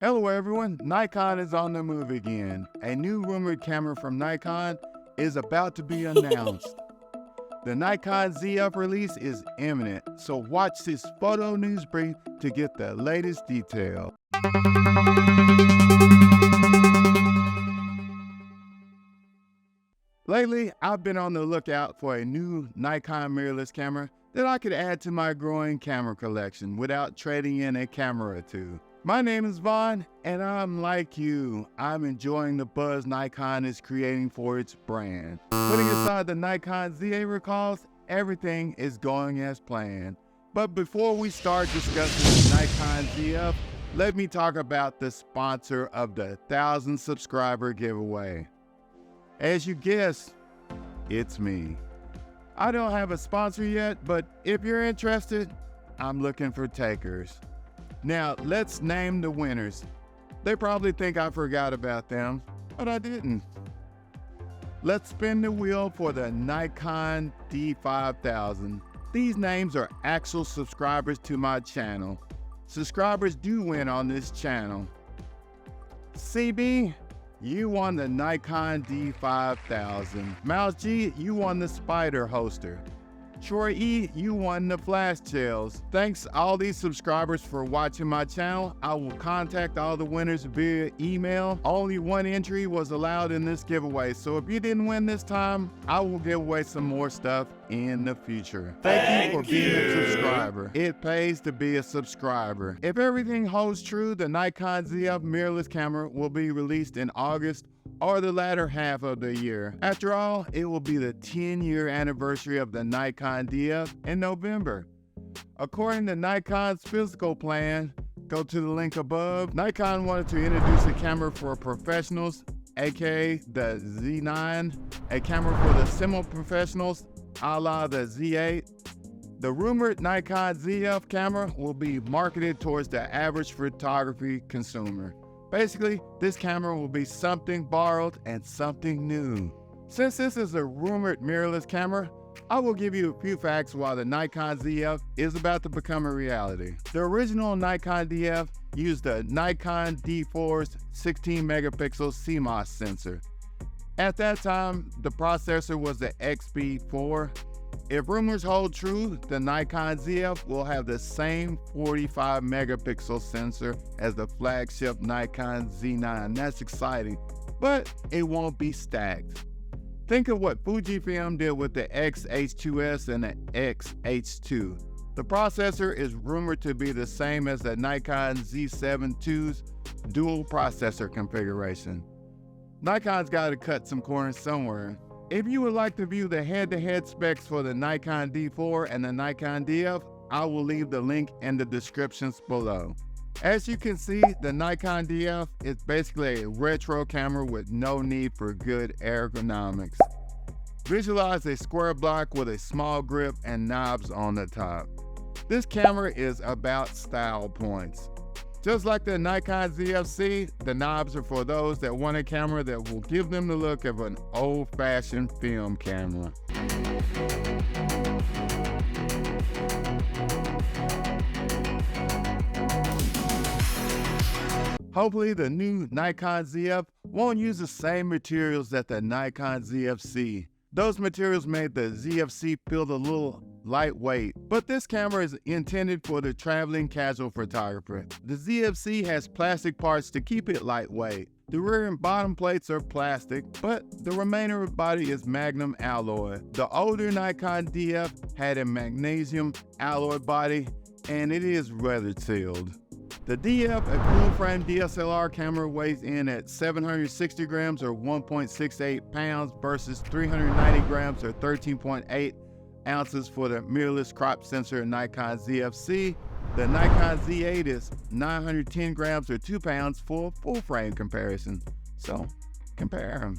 Hello everyone, Nikon is on the move again. A new rumored camera from Nikon is about to be announced. The Nikon Zf release is imminent, so watch this photo news brief to get the latest detail. Lately, I've been on the lookout for a new Nikon mirrorless camera that I could add to my growing camera collection without trading in a camera or two. My name is Vaughn, and I'm like you. I'm enjoying the buzz Nikon is creating for its brand. Putting aside the Nikon Zf recalls, everything is going as planned. But before we start discussing the Nikon Zf, let me talk about the sponsor of the 1,000 subscriber giveaway. As you guessed, it's me. I don't have a sponsor yet, but if you're interested, I'm looking for takers. Now, let's name the winners. They probably think I forgot about them, but I didn't. Let's spin the wheel for the Nikon D5000. These names are actual subscribers to my channel. Subscribers do win on this channel. CB, you won the Nikon D5000. Mouse G, you won the Spider holster. Troy E, you won the flash gels. Thanks all these subscribers for watching my channel. I will contact all the winners via email. Only one entry was allowed in this giveaway, so if you didn't win this time, I will give away some more stuff in the future. Thank you for being a subscriber. It pays to be a subscriber. If everything holds true, the Nikon Zf mirrorless camera will be released in August or the latter half of the year. After all, it will be the 10-year anniversary of the Nikon DF in November. According to Nikon's physical plan, go to the link above, Nikon wanted to introduce a camera for professionals, aka the Z9, a camera for the semi-professionals, a la the Z8. The rumored Nikon Zf camera will be marketed towards the average photography consumer. Basically, this camera will be something borrowed and something new. Since this is a rumored mirrorless camera, I will give you a few facts while the Nikon Zf is about to become a reality. The original Nikon DF used the Nikon D4's 16 megapixel CMOS sensor. At that time, the processor was the XB4. If rumors hold true, the Nikon Zf will have the same 45 megapixel sensor as the flagship Nikon Z9. That's exciting, but it won't be stacked. Think of what Fujifilm did with the X-H2S and the X-H2. The processor is rumored to be the same as the Nikon Z7 II's dual processor configuration. Nikon's got to cut some corners somewhere. If you would like to view the head-to-head specs for the Nikon D4 and the Nikon DF, I will leave the link in the descriptions below. As you can see, the Nikon DF is basically a retro camera with no need for good ergonomics. Visualize a square block with a small grip and knobs on the top. This camera is about style points. Just like the Nikon ZFC, the knobs are for those that want a camera that will give them the look of an old-fashioned film camera. Hopefully the new Nikon Zf won't use the same materials that the Nikon ZFC. Those materials made the ZFC feel a little lightweight, but this camera is intended for the traveling casual photographer. The ZFC has plastic parts to keep it lightweight. The rear and bottom plates are plastic, but the remainder of the body is magnum alloy. The older Nikon DF had a magnesium alloy body, and it is weather sealed. The DF, a full-frame DSLR camera, weighs in at 760 grams or 1.68 pounds versus 390 grams or 13.8 ounces for the mirrorless crop sensor Nikon ZFC. The Nikon Z8 is 910 grams or 2 pounds for a full-frame comparison. So, compare them.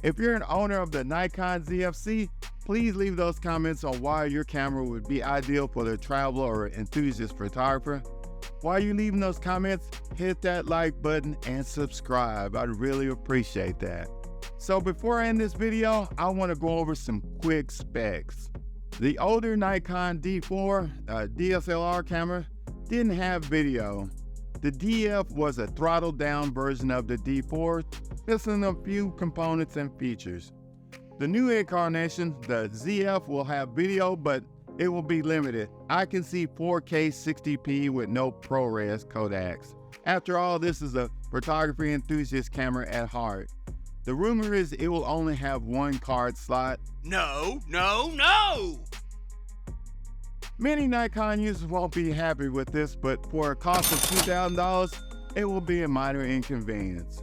If you're an owner of the Nikon ZFC, please leave those comments on why your camera would be ideal for the traveler or enthusiast photographer. While you're leaving those comments, hit that like button and subscribe. I'd really appreciate that. So before I end this video, I want to go over some quick specs. The older Nikon D4 DSLR camera didn't have video. The DF was a throttled down version of the D4, missing a few components and features. The new incarnation, the ZF, will have video, but it will be limited. I can see 4K 60p with no ProRes codecs. After all, this is a photography enthusiast camera at heart. The rumor is it will only have one card slot. No, no, no! Many Nikon users won't be happy with this, but for a cost of $2,000, it will be a minor inconvenience.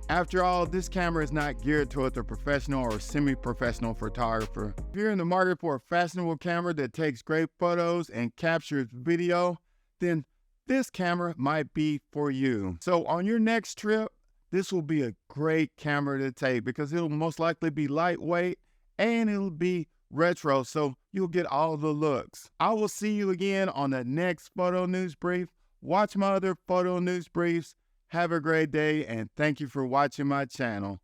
After all, this camera is not geared towards a professional or semi-professional photographer. If you're in the market for a fashionable camera that takes great photos and captures video, then this camera might be for you. So on your next trip, this will be a great camera to take because it'll most likely be lightweight and it'll be retro, so you'll get all the looks. I will see you again on the next photo news brief. Watch my other photo news briefs. Have a great day, and thank you for watching my channel.